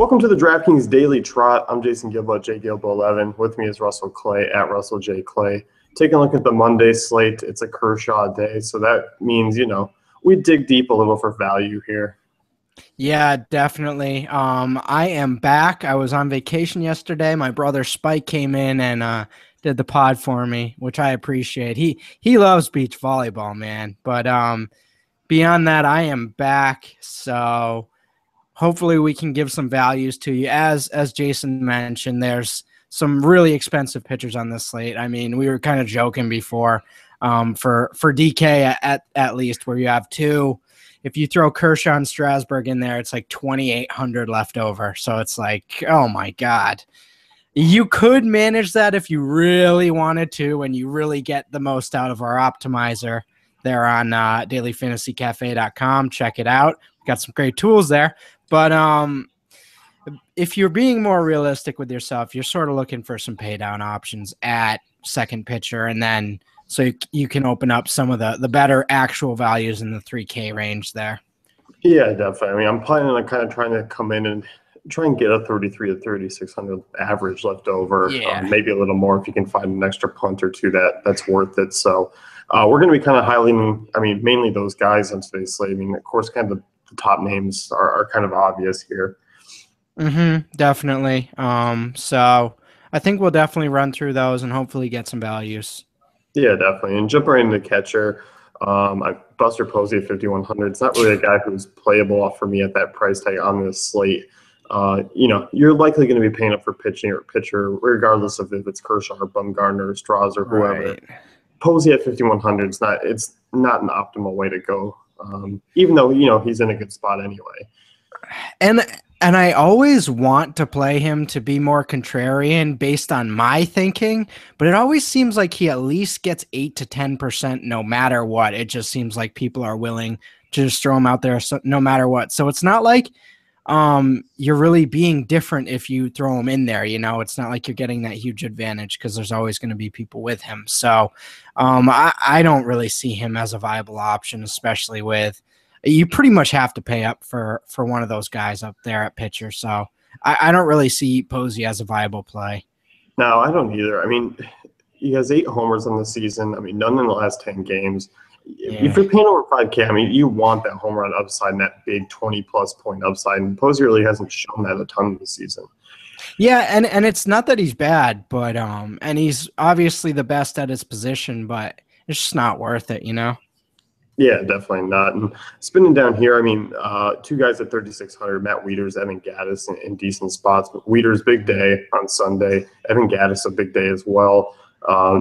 Welcome to the DraftKings Daily Trot. I'm Jason Gilbo, JGilbo11. With me is Russell Clay at Russell J. Clay. Taking a look at the Monday slate, it's a Kershaw day, so that means, we dig deep a little for value here. Yeah, definitely. I am back. I was on vacation yesterday. My brother Spike came in and did the pod for me, which I appreciate. He loves beach volleyball, man. But beyond that, I am back. So hopefully we can give some values to you. As Jason mentioned, there's some really expensive pitchers on this slate. I mean, we were kind of joking before for DK at least, where you have two. If you throw Kershaw and Strasburg in there, it's like 2,800 left over. So it's like, oh my God. You could manage that if you really wanted to, and you really get the most out of our optimizer there on dailyfantasycafe.com. Check it out. We've got some great tools there. But if you're being more realistic with yourself, you're sort of looking for some pay down options at second pitcher, and then so you can open up some of the better actual values in the 3K range there. Yeah, definitely. I mean, I'm planning on kind of trying to come in and try and get a 33 to 3,600 average left over. Yeah. Maybe a little more if you can find an extra punt or two that's worth it. So we're going to be kind of highlighting, mainly those guys on today's slate. I mean, of course, kind of the top names are kind of obvious here. Definitely. So I think we'll definitely run through those and hopefully get some values. Yeah, definitely. And jump right into catcher. Buster Posey at 5,100. It's not really a guy who's playable for me at that price tag on this slate. You're likely going to be paying up for pitcher, regardless of if it's Kershaw or Bumgarner or Strauss or whoever. Right. Posey at 5,100 it's not an optimal way to go. Even though he's in a good spot anyway. And I always want to play him to be more contrarian based on my thinking, but it always seems like he at least gets 8 to 10% no matter what. It just seems like people are willing to just throw him out there no matter what. So it's not like you're really being different if you throw him in there. It's not like you're getting that huge advantage because there's always going to be people with him. So I don't really see him as a viable option, especially with you pretty much have to pay up for one of those guys up there at pitcher. So I don't really see Posey as a viable play. No, I don't either. I mean, he has 8 homers on the season. None in the last 10 games. Yeah. If you're paying over 5K, you want that home run upside and that big 20-plus point upside. And Posey really hasn't shown that a ton this season. Yeah, and it's not that he's bad, but and he's obviously the best at his position, but it's just not worth it, Yeah, definitely not. And spinning down here, two guys at 3,600, Matt Wieters, Evan Gattis in decent spots. But Wieters, big day on Sunday. Evan Gattis, a big day as well.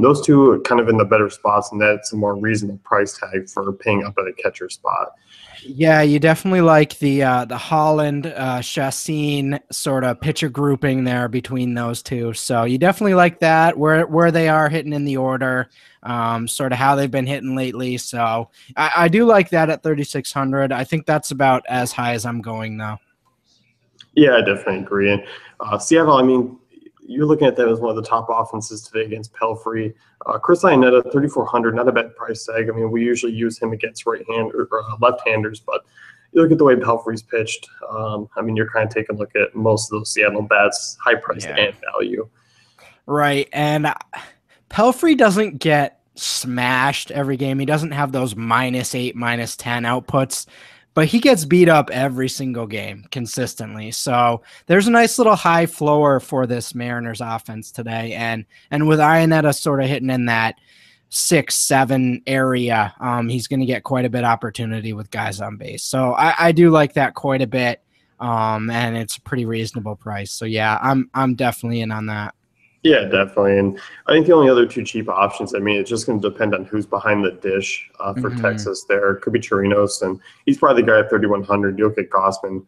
Those two are kind of in the better spots, and that's a more reasonable price tag for paying up at a catcher spot. Yeah, you definitely like the Holland, Chassin sort of pitcher grouping there between those two. So you definitely like that, where they are hitting in the order, sort of how they've been hitting lately. So I do like that at 3,600. I think that's about as high as I'm going, though. Yeah, I definitely agree. And Seattle, you're looking at them as one of the top offenses today against Pelfrey. Chris Iannetta, 3,400, not a bad price tag. We usually use him against left-handers, but you look at the way Pelfrey's pitched. You're kind of taking a look at most of those Seattle bats, high price and value. Right, and Pelfrey doesn't get smashed every game. He doesn't have those -8, -10 outputs, but he gets beat up every single game consistently. So there's a nice little high floor for this Mariners offense today. And with Iannetta sort of hitting in that 6-7 area, he's going to get quite a bit of opportunity with guys on base. So I do like that quite a bit. And it's a pretty reasonable price. So yeah, I'm definitely in on that. Yeah, definitely. And I think the only other two cheap options, it's just going to depend on who's behind the dish for Texas there. Could be Chirinos, and he's probably the guy at 3,100. You'll get Gossman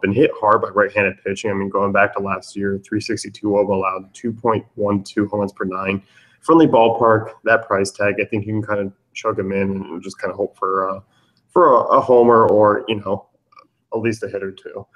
been hit hard by right-handed pitching. Going back to last year, 362 WOBA allowed, 2.12 home runs per 9. Friendly ballpark, that price tag, I think you can kind of chug him in and just kind of hope for a homer or, at least a hit or two.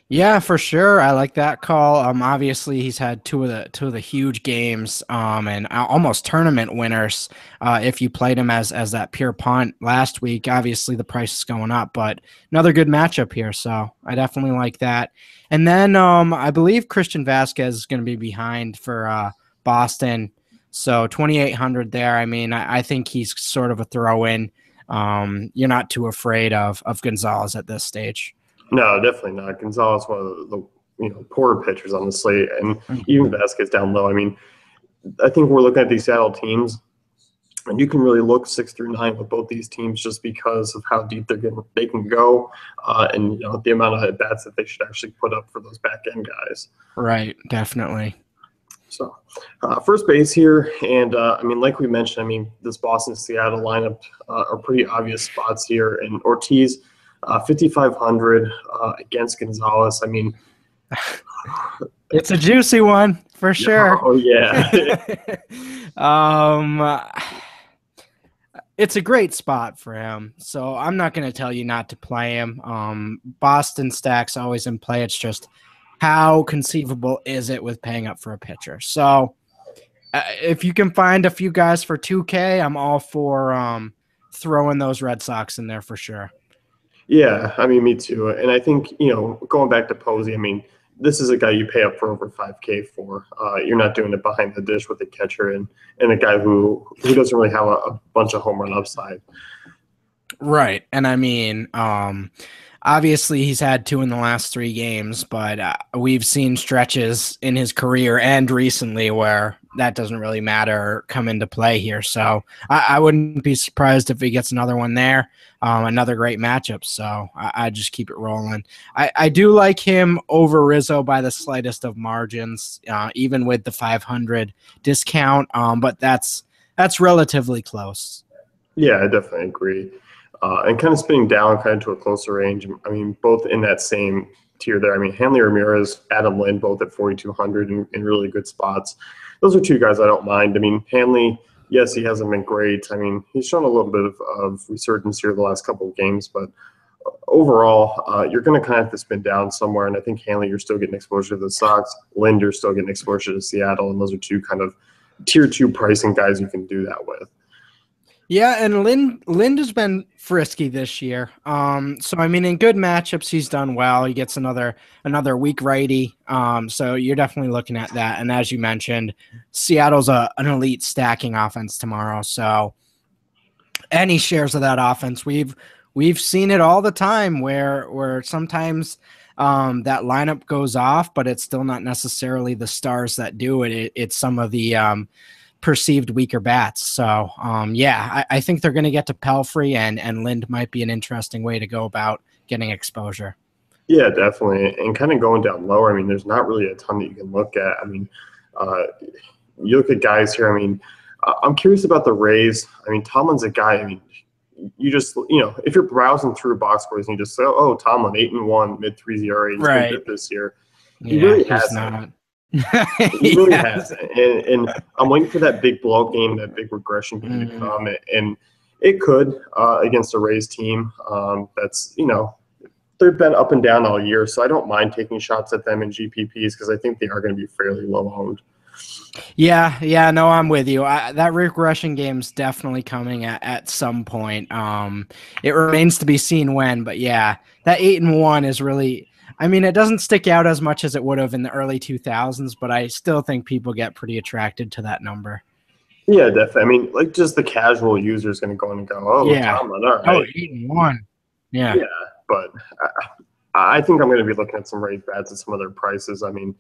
Yeah, for sure. I like that call. Obviously he's had two of the huge games, and almost tournament winners. If you played him as that pure punt last week, obviously the price is going up, but another good matchup here. So I definitely like that. And then I believe Christian Vasquez is going to be behind for Boston. So 2,800 there. I mean, I think he's sort of a throw in. You're not too afraid of Gonzalez at this stage. No, definitely not. Gonzalez, one of the poorer pitchers on the slate, and even Mhm. Vasquez down low. I mean, I think we're looking at these Seattle teams, and you can really look 6 through 9 with both these teams just because of how deep they can go, and the amount of at bats that they should actually put up for those back end guys. Right, definitely. So, first base here, and I mean, like we mentioned, I mean, this Boston Seattle lineup are pretty obvious spots here, and Ortiz, 5,500 against Gonzalez. I mean, It's a juicy one for sure. oh yeah, um, it's a great spot for him. So I'm not going to tell you not to play him. Boston stack's always in play. It's just how conceivable is it with paying up for a pitcher? So if you can find a few guys for 2K, I'm all for throwing those Red Sox in there for sure. yeah. I mean, me too. And I think going back to Posey, I mean, this is a guy you pay up for over 5K for. You're not doing it behind the dish with a catcher and a guy who doesn't really have a bunch of home run upside. Right. And I mean, obviously he's had 2 in the last 3 games, but we've seen stretches in his career and recently where that doesn't really matter or come into play here. So I wouldn't be surprised if he gets another one there. Another great matchup. So I just keep it rolling. I do like him over Rizzo by the slightest of margins, even with the 500 discount. But that's relatively close. Yeah, I definitely agree. And kind of spinning down kind of to a closer range. I mean, both in that same tier there. I mean, Hanley Ramirez, Adam Lind, both at 4,200 in really good spots. Those are two guys I don't mind. I mean, Hanley, yes, he hasn't been great. I mean, he's shown a little bit of resurgence here the last couple of games, but overall, you're going to kind of have to spin down somewhere. And I think Hanley, you're still getting exposure to the Sox. Lind, you're still getting exposure to Seattle. And those are two kind of tier 2 pricing guys you can do that with. Yeah, and Lind has been frisky this year. So I mean, in good matchups, he's done well. He gets another weak righty. So you're definitely looking at that. And as you mentioned, Seattle's an elite stacking offense tomorrow. So any shares of that offense, we've seen it all the time where sometimes that lineup goes off, but it's still not necessarily the stars that do it. It's some of the perceived weaker bats. So yeah, I think they're going to get to Pelfrey, and Lind might be an interesting way to go about getting exposure. Yeah, definitely. And kind of going down lower, I mean, there's not really a ton that you can look at. I mean, you look at guys here. I mean, I'm curious about the Rays. I mean, Tomlin's a guy. I mean, you just if you're browsing through box scores and you just say, oh, Tomlin 8-1, mid-3s ERA, he's been good this year. He really hasn't. He really has. And I'm waiting for that big blowout game, that big regression game to come. And it could against a Rays team that's, they've been up and down all year. So I don't mind taking shots at them in GPPs because I think they are going to be fairly low owned. Yeah, no, I'm with you. That regression game's definitely coming at some point. It remains to be seen when, but yeah, that 8-1 is really. I mean, it doesn't stick out as much as it would have in the early 2000s, but I still think people get pretty attracted to that number. Yeah, definitely. I mean, like just the casual user is going to go in and go, oh, yeah, Tomlin, all right. Oh, 8-1. Yeah, but I think I'm going to be looking at some raised bats at some other prices. I mean,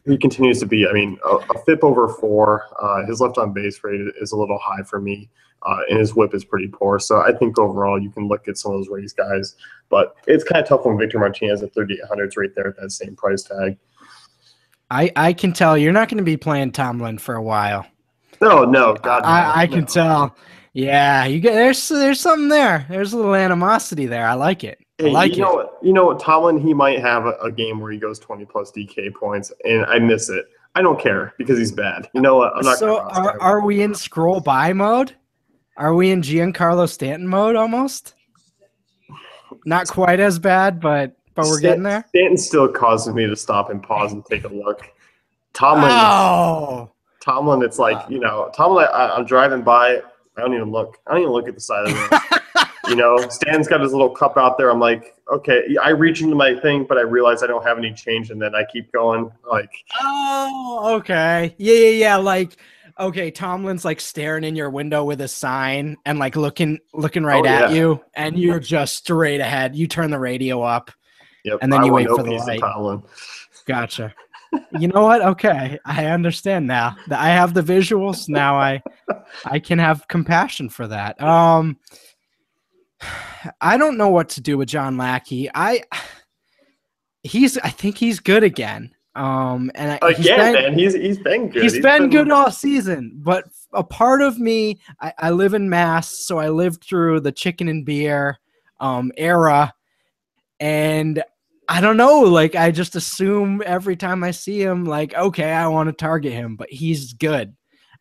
he continues to be, I mean, a FIP over 4. His left on base rate is a little high for me, and his whip is pretty poor. So I think overall you can look at some of those raised guys. But it's kind of tough when Victor Martinez at 3,800 is right there at that same price tag. I can tell you're not going to be playing Tomlin for a while. No, God, no, I can tell. Yeah, you get there's something there. There's a little animosity there. I like it. Hey, I like it. You know what? Tomlin, he might have a game where he goes 20 plus DK points, and I miss it. I don't care because he's bad. You know what? I'm not. So are we in scroll by mode? Are we in Giancarlo Stanton mode almost? Not quite as bad, but but we're getting there. Stanton still causes me to stop and pause and take a look. Tomlin, it's like, Tomlin, I'm driving by. I don't even look. I don't even look at the side of the road. Stan's got his little cup out there. I'm like, okay. I reach into my thing, but I realize I don't have any change, and then I keep going. Like, oh, okay. Yeah. Like, okay, Tomlin's like staring in your window with a sign and like looking right at you, and you're just straight ahead. You turn the radio up, and then you wait for the light. Tomlin. Gotcha. You know what? Okay, I understand now. I have the visuals now. I can have compassion for that. I don't know what to do with John Lackey. I think he's good again. He's been good. He's been good all season. But a part of me, I live in Mass, so I lived through the chicken and beer era, and I don't know. Like, I just assume every time I see him, like, okay, I want to target him, but he's good.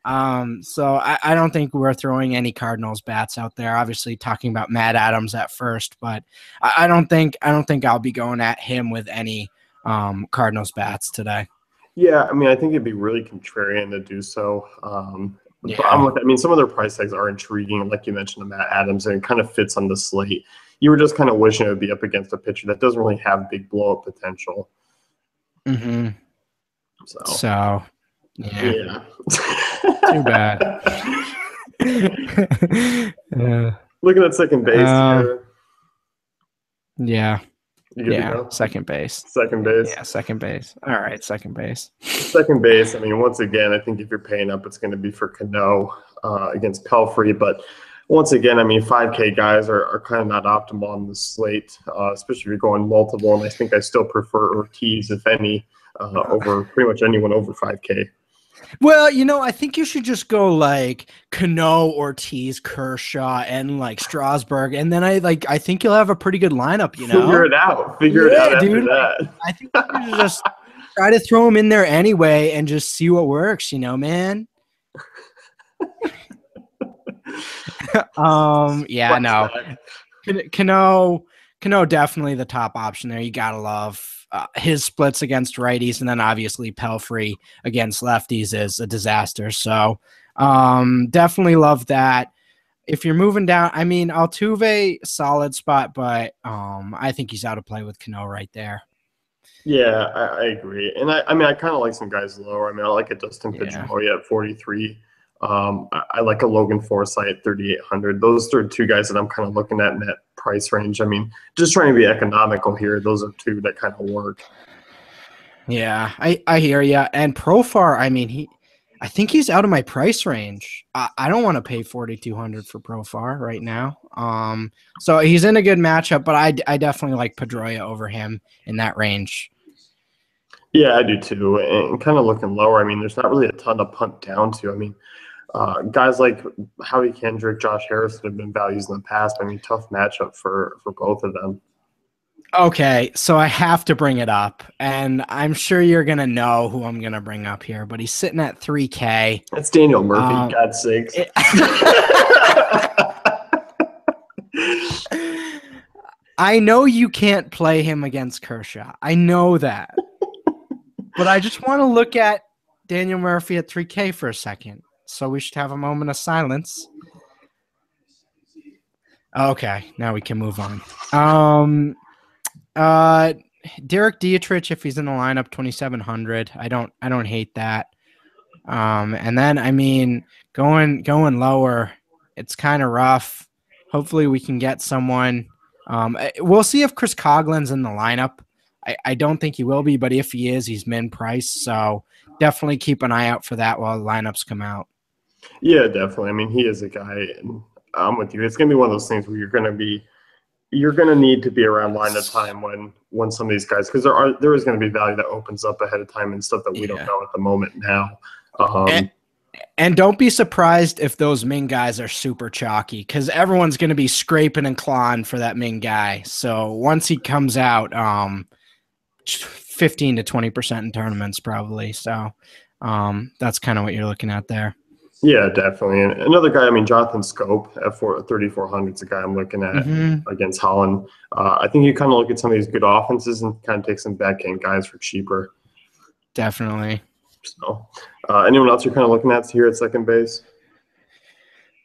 So I don't think we're throwing any Cardinals bats out there. Obviously, talking about Matt Adams at first, but I don't think I'll be going at him with any Cardinals bats today. Yeah, I mean, I think it'd be really contrarian to do so. But some of their price tags are intriguing, like you mentioned, the Matt Adams, and it kind of fits on the slate. You were just kind of wishing it would be up against a pitcher that doesn't really have big blow-up potential. Mm-hmm. So yeah. Too bad. Looking at second base here. Yeah. Second base. Yeah, second base. All right, second base. Second base, I mean, once again, I think if you're paying up, it's going to be for Cano against Pelfrey. But once again, I mean, 5K guys are kind of not optimal on the slate, especially if you're going multiple. And I think I still prefer Ortiz, if any, over pretty much anyone over 5K. Well, I think you should just go like Cano, Ortiz, Kershaw, and like Strasburg, and then I think you'll have a pretty good lineup. Figure it out. Figure it out after that. I think you should just try to throw them in there anyway, and just see what works. Man. Yeah, no. Cano definitely the top option there. You gotta love. His splits against righties, and then obviously Pelfrey against lefties is a disaster. So definitely love that. If you're moving down, I mean, Altuve, solid spot, but I think he's out of play with Cano right there. Yeah, I agree. And I kind of like some guys lower. I mean, I like a Dustin Pedroia at 43. I like a Logan Forsythe at 3,800. Those are two guys that I'm kind of looking at in that price range. I mean, just trying to be economical here. Those are two that kind of work. Yeah, I hear you. And Profar, I mean, I think he's out of my price range. I don't want to pay 4,200 for Profar right now. So he's in a good matchup, but I definitely like Pedroia over him in that range. Yeah, I do too. And kind of looking lower, I mean, there's not really a ton to punt down to. I mean, guys like Howie Kendrick, Josh Harrison have been values in the past. I mean, tough matchup for both of them. Okay, so I have to bring it up, and I'm sure you're going to know who I'm going to bring up here, but he's sitting at 3K. That's Daniel Murphy, God's sakes. I know you can't play him against Kershaw. I know that. But I just want to look at Daniel Murphy at 3K for a second. So we should have a moment of silence. Okay, now we can move on. Derek Dietrich, if he's in the lineup, 2,700. I don't hate that. And then I mean, going lower, it's kind of rough. Hopefully we can get someone. We'll see if Chris Coughlin's in the lineup. I don't think he will be, but if he is, he's min price. So definitely keep an eye out for that while the lineups come out. Yeah, definitely. I mean, he is a guy, and I'm with you. It's going to be one of those things where you're going to need to be around lineup time when some of these guys, because there is going to be value that opens up ahead of time and stuff that we don't know at the moment now. And don't be surprised if those Ming guys are super chalky, because everyone's going to be scraping and clawing for that Ming guy. So once he comes out, 15 to 20% in tournaments probably. So that's kind of what you're looking at there. Yeah, definitely. And another guy, I mean, Jonathan Scope at 3,400 is a guy I'm looking at against Holland. I think you kind of look at some of these good offenses and kind of take some back-end guys for cheaper. Definitely. So, anyone else you're kind of looking at here at second base?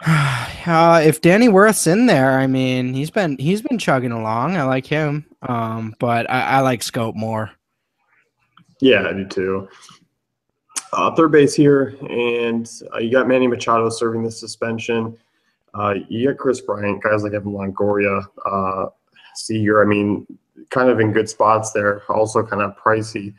If Danny Worth's in there, I mean, he's been chugging along. I like him, but I like Scope more. Yeah, I do too. Third base here, and you got Manny Machado serving the suspension. You got Chris Bryant, guys like Evan Longoria, Seager. I mean, kind of in good spots there. Also, kind of pricey.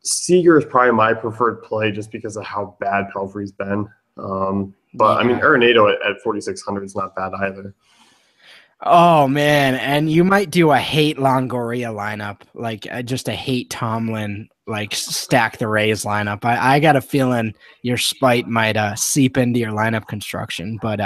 Seager is probably my preferred play just because of how bad Pelfrey's been. But I mean, Arenado at 4,600 is not bad either. Oh man, and you might do a hate Longoria lineup, like just a hate Tomlin, like stack the Rays lineup. I got a feeling your spite might seep into your lineup construction. But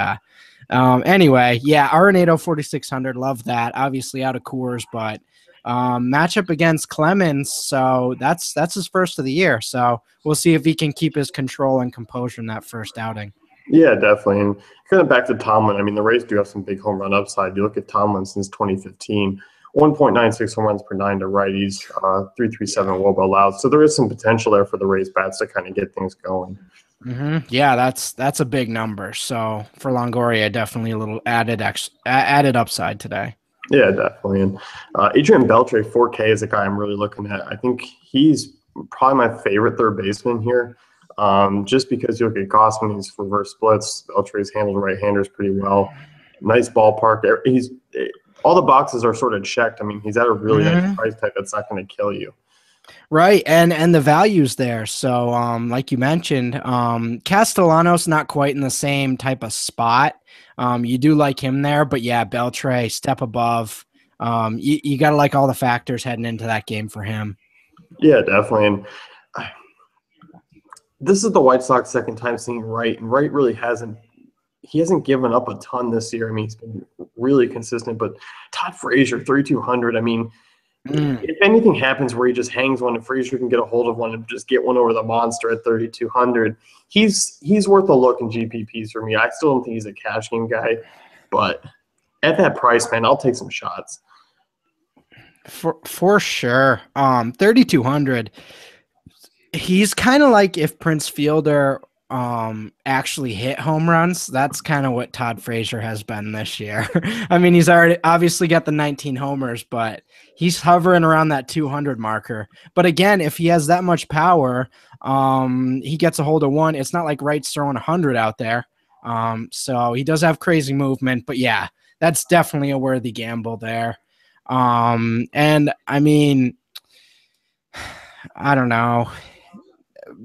anyway, yeah, Arenado 4,600, love that. Obviously out of Coors, but matchup against Clemens, so that's his first of the year. So we'll see if he can keep his control and composure in that first outing. Yeah, definitely. And kind of back to Tomlin, I mean, the Rays do have some big home run upside. You look at Tomlin since 2015, 1.96 home runs per 9 to righties, 3.37 WOBA allowed. So there is some potential there for the Rays bats to kind of get things going. Yeah, that's a big number. So for Longoria, definitely a little added upside today. Yeah, definitely. And Adrian Beltre, 4K, is a guy I'm really looking at. I think he's probably my favorite third baseman here. Just because you look at Gossman, he's reverse splits. Beltre's handled right-handers pretty well. Nice ballpark. He's all the boxes are sort of checked. I mean, he's at a really nice price tag that's not going to kill you. Right, and the value's there. So, like you mentioned, Castellanos not quite in the same type of spot. You do like him there, but yeah, Beltre step above. You got to like all the factors heading into that game for him. Yeah, definitely. And this is the White Sox second time seeing Wright, and Wright really hasn't given up a ton this year. I mean, he's been really consistent, but Todd Frazier, 3,200. I mean, if anything happens where he just hangs one and Frazier can get a hold of one and just get one over the monster at 3,200, he's worth a look in GPPs for me. I still don't think he's a cash game guy, but at that price, man, I'll take some shots. For sure. 3,200. He's kind of like if Prince Fielder actually hit home runs. That's kind of what Todd Frazier has been this year. I mean, he's already obviously got the 19 homers, but he's hovering around that 200 marker. But again, if he has that much power, he gets a hold of one. It's not like Wright's throwing 100 out there. So he does have crazy movement, but yeah, that's definitely a worthy gamble there. And I mean, I don't know.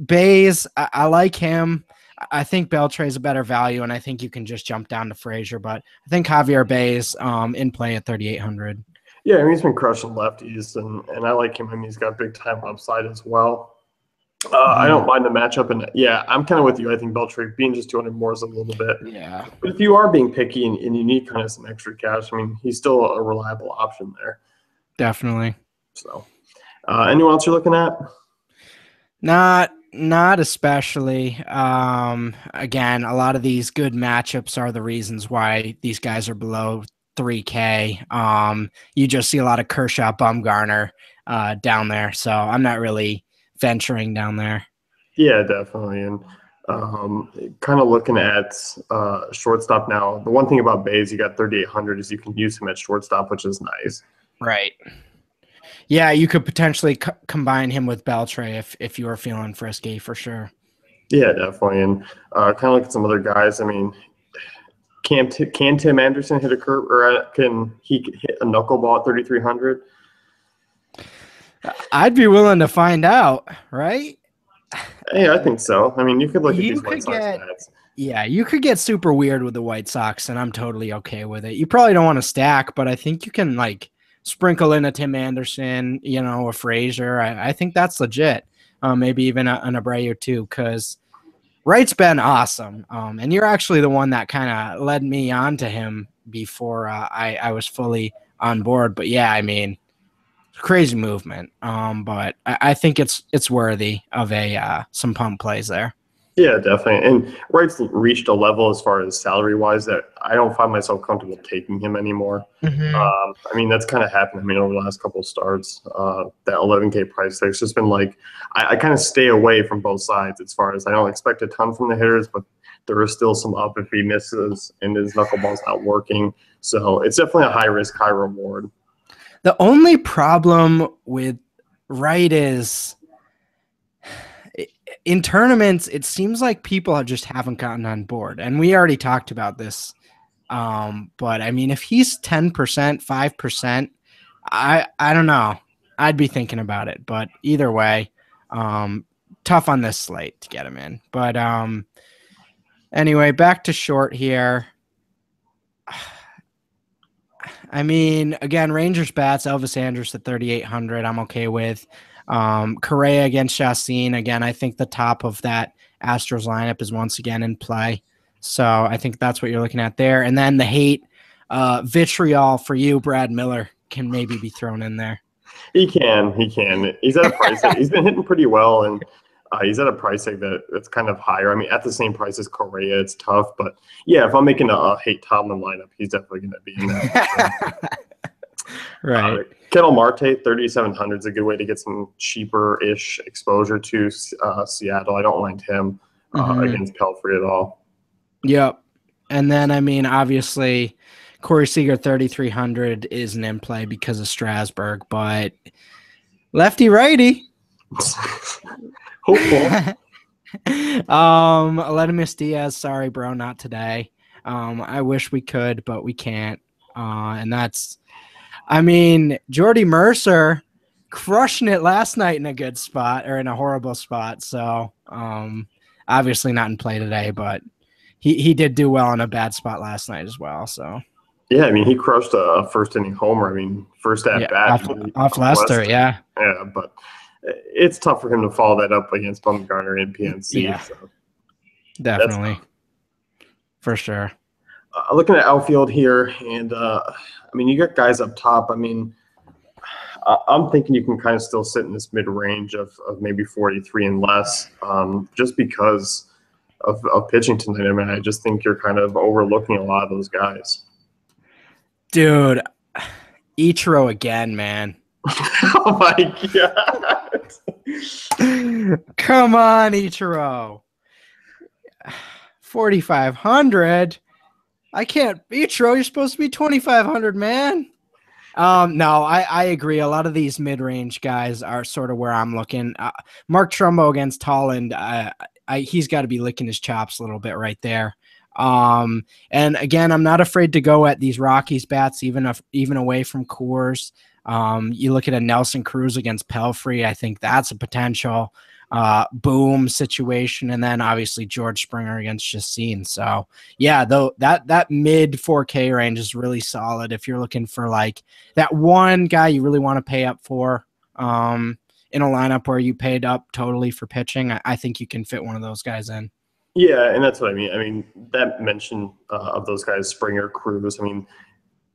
Bays, I like him. I think Beltre is a better value, and I think you can just jump down to Frazier. But I think Javier Bays in play at 3,800. Yeah, I mean, he's been crushing lefties, and I like him. I mean, he's got big time upside as well. I don't mind the matchup, and yeah, I'm kind of with you. I think Beltre being just 200 more is a little bit. Yeah. But if you are being picky and you need kind of some extra cash, I mean, he's still a reliable option there. Definitely. So, anyone else you're looking at? Not especially. Again, a lot of these good matchups are the reasons why these guys are below 3K. You just see a lot of Kershaw, Bumgarner down there, so I'm not really venturing down there. Yeah, definitely. And kind of looking at shortstop now. The one thing about Bays, you got 3,800 is you can use him at shortstop, which is nice. Right. Yeah, you could potentially combine him with Beltre if you were feeling frisky for sure. Yeah, definitely. And kind of look at some other guys. I mean, can Tim Anderson hit a curve, or can he hit a knuckleball at 3,300? I'd be willing to find out, right? Hey, I think so. I mean, you could look at these White Sox stats. Yeah, you could get super weird with the White Sox, and I'm totally okay with it. You probably don't want to stack, but I think you can like sprinkle in a Tim Anderson, a Frazier. I think that's legit. Maybe even an Abreu too, because Wright's been awesome. And you're actually the one that kind of led me on to him before I was fully on board. But yeah, I mean, crazy movement. But I think it's worthy of some pump plays there. Yeah, definitely. And Wright's reached a level as far as salary wise that I don't find myself comfortable taking him anymore. Mm-hmm. I mean, that's kind of happened. I mean, over the last couple of starts, that 11K price tag, it's just been like I kind of stay away from both sides as far as I don't expect a ton from the hitters, but there is still some up if he misses and his knuckleball's not working. So it's definitely a high risk, high reward. The only problem with Wright is in tournaments, it seems like people just haven't gotten on board. And we already talked about this. But I mean, if he's 10%, 5%, I don't know. I'd be thinking about it. But either way, tough on this slate to get him in. But anyway, back to short here. I mean, again, Rangers bats, Elvis Andrus at 3,800. I'm okay with. Correa against Chassin. Again, I think the top of that Astros lineup is once again in play. So I think that's what you're looking at there. And then the hate vitriol for you, Brad Miller, can maybe be thrown in there. He can. He's at a price tag. He's been hitting pretty well, and he's at a price tag that's kind of higher. I mean, at the same price as Correa, it's tough. But yeah, if I'm making a hate Tomlin lineup, he's definitely going to be in that. Right. Kettle Marte, 3,700 is a good way to get some cheaper-ish exposure to Seattle. I don't mind him against Pelfrey at all. Yep. And then, I mean, obviously, Corey Seager, 3,300 isn't in play because of Strasburg, but lefty-righty. Hopeful. Aledmus Diaz, sorry, bro, not today. I wish we could, but we can't. And that's, I mean, Jordy Mercer crushing it last night in a good spot or in a horrible spot. So, obviously not in play today, but he did do well in a bad spot last night as well. So, yeah, I mean, he crushed a first inning homer. I mean, first at bat off Lester, yeah. Yeah, but it's tough for him to follow that up against Bumgarner and PNC. Yeah, so definitely, for sure. Looking at outfield here, and I mean, you got guys up top. I mean, I'm thinking you can kind of still sit in this mid range of maybe 43 and less, just because of pitching tonight. I mean, I just think you're kind of overlooking a lot of those guys. Dude, Ichiro again, man. Oh my god! Come on, Ichiro. 4,500. I can't. Ichiro, you're supposed to be 2,500, man. No, I agree. A lot of these mid-range guys are sort of where I'm looking. Mark Trumbo against Holland, he's got to be licking his chops a little bit right there. And again, I'm not afraid to go at these Rockies bats, even away from Coors. You look at a Nelson Cruz against Pelfrey. I think that's a potential boom situation. And then obviously George Springer against Chassin. So yeah, though that mid 4K range is really solid. If you're looking for like that one guy you really want to pay up for, in a lineup where you paid up totally for pitching, I think you can fit one of those guys in. Yeah, and that's what I mean. I mean, that mention of those guys, Springer, Cruz, I mean,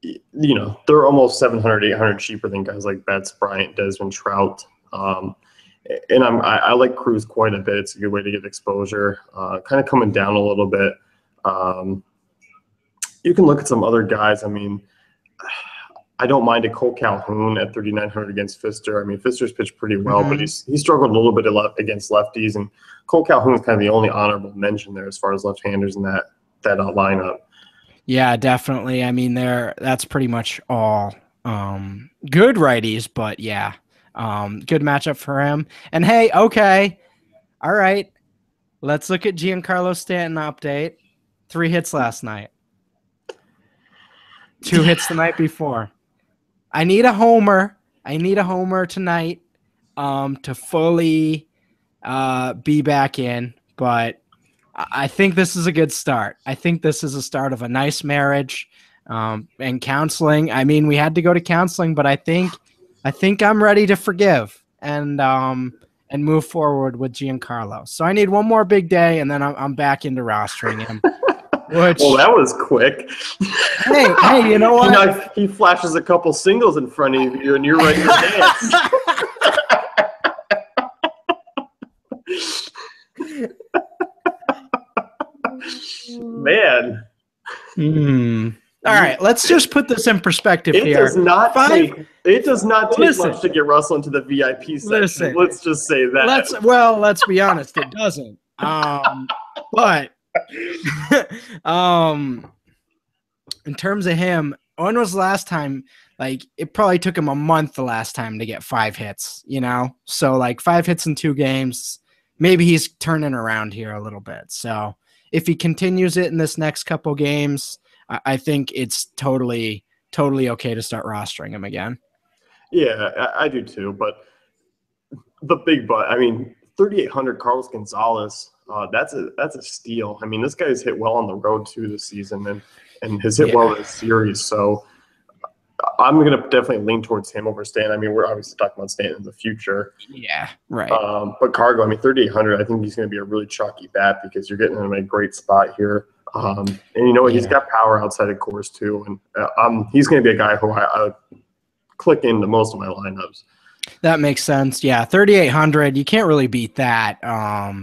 you know, they're almost 700, 800 cheaper than guys like Betts, Bryant, Desmond, Trout. And I like Cruz quite a bit. It's a good way to get exposure. Kind of coming down a little bit. You can look at some other guys. I mean, I don't mind a Cole Calhoun at 3,900 against Pfister. I mean, Pfister's pitched pretty well, but he struggled a little bit against lefties. And Cole Calhoun is kind of the only honorable mention there as far as left-handers in that lineup. Yeah, definitely. I mean, that's pretty much all good righties, but yeah, good matchup for him. And hey, okay, all right, let's look at Giancarlo Stanton update. 3 hits last night. 2 hits the night before. I need a homer. Tonight to fully be back in, but I think this is a good start. I think this is a start of a nice marriage and counseling. I mean, we had to go to counseling, but I think I'm ready to forgive and move forward with Giancarlo. So I need one more big day, and then I'm back into rostering him. Well, that was quick. Hey, you know what? You know, he flashes a couple singles in front of you, and you're ready to dance. Man. All right, let's just put this in perspective It here. does not take much to get Russell into the VIP section. Let's just say that. Let's be honest, it doesn't. But in terms of him, when was the last time? Like, it probably took him a month the last time to get 5 hits, So, like, 5 hits in 2 games, maybe he's turning around here a little bit. So, if he continues it in this next couple games, I think it's totally okay to start rostering him again. Yeah, I do too. But the big but, 3,800 Carlos Gonzalez, that's a steal. I mean, this guy's hit well on the road too this season and has hit well in the series. So I'm going to definitely lean towards him over Stanton. I mean, we're obviously talking about Stanton in the future. Yeah, right. But Cargo, 3,800, I think he's going to be a really chalky bat because you're getting him in a great spot here. And you know what? He's got power outside of course too. And he's going to be a guy who I click into most of my lineups. That makes sense. Yeah, 3,800. You can't really beat that.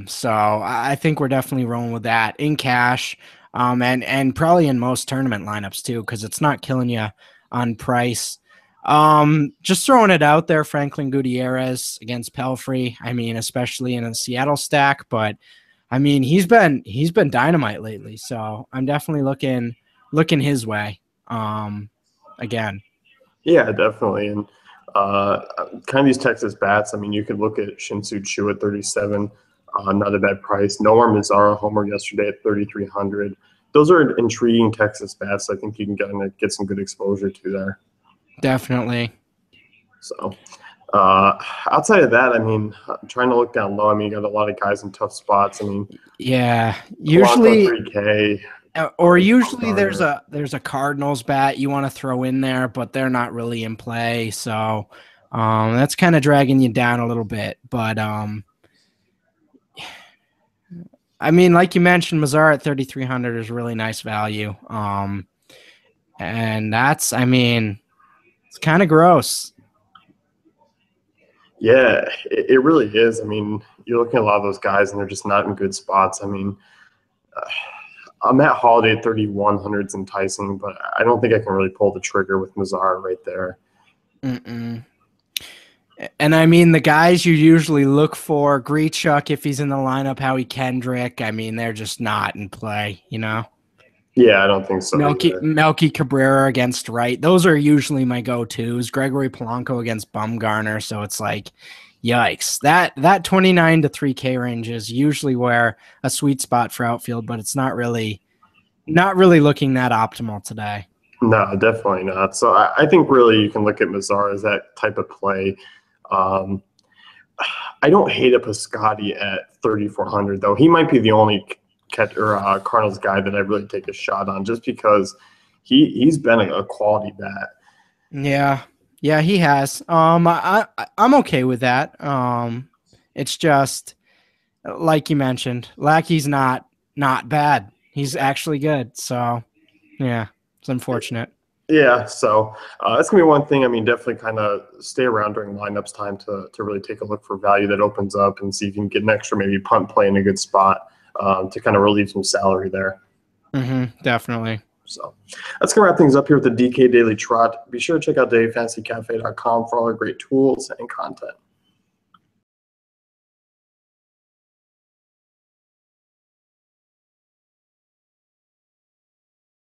So I think we're definitely rolling with that in cash, and probably in most tournament lineups too, because it's not killing you on price. Just throwing it out there, Franklin Gutierrez against Pelfrey. I mean, especially in a Seattle stack, but I mean, he's been dynamite lately. So I'm definitely looking his way. Again. Yeah, definitely. And kind of these Texas bats. I mean, you could look at Shin-Soo Choo at 37, not a bad price. Nomar Mazara homer yesterday at 3,300. Those are intriguing Texas bats. I think you can get some good exposure to there. Definitely. So outside of that, I'm trying to look down low. You got a lot of guys in tough spots. Yeah, usually 3K. Or usually there's a Cardinals bat you want to throw in there, but they're not really in play, so that's kind of dragging you down a little bit. But like you mentioned, Mazar at 3,300 is really nice value, and that's it's kind of gross. Yeah, it really is. You're looking at a lot of those guys, and they're just not in good spots. Matt Holliday at 3,100 is enticing, but I don't think I can really pull the trigger with Mazara right there. And the guys you usually look for, Grichuk, if he's in the lineup, Howie Kendrick, they're just not in play, Yeah, I don't think so. Melky Cabrera against Wright. Those are usually my go-tos. Gregory Polanco against Bumgarner. So it's like, yikes. That 29 to 3K range is usually where a sweet spot for outfield, but it's not really looking that optimal today. No, definitely not. So I think really you can look at Mazara as that type of play. I don't hate a Piscotty at 3,400 though. He might be the only Cardinals guy that I really take a shot on, just because he's been a quality bat. Yeah, he has. I'm okay with that. It's just like you mentioned, Lackey's not bad. He's actually good. So yeah, it's unfortunate. Yeah, so that's gonna be one thing. Definitely kind of stay around during lineups time to really take a look for value that opens up and see if you can get an extra maybe punt play in a good spot to kind of relieve some salary there. Definitely. So that's going to wrap things up here with the DK Daily Trot. Be sure to check out dailyfantasycafe.com for all our great tools and content.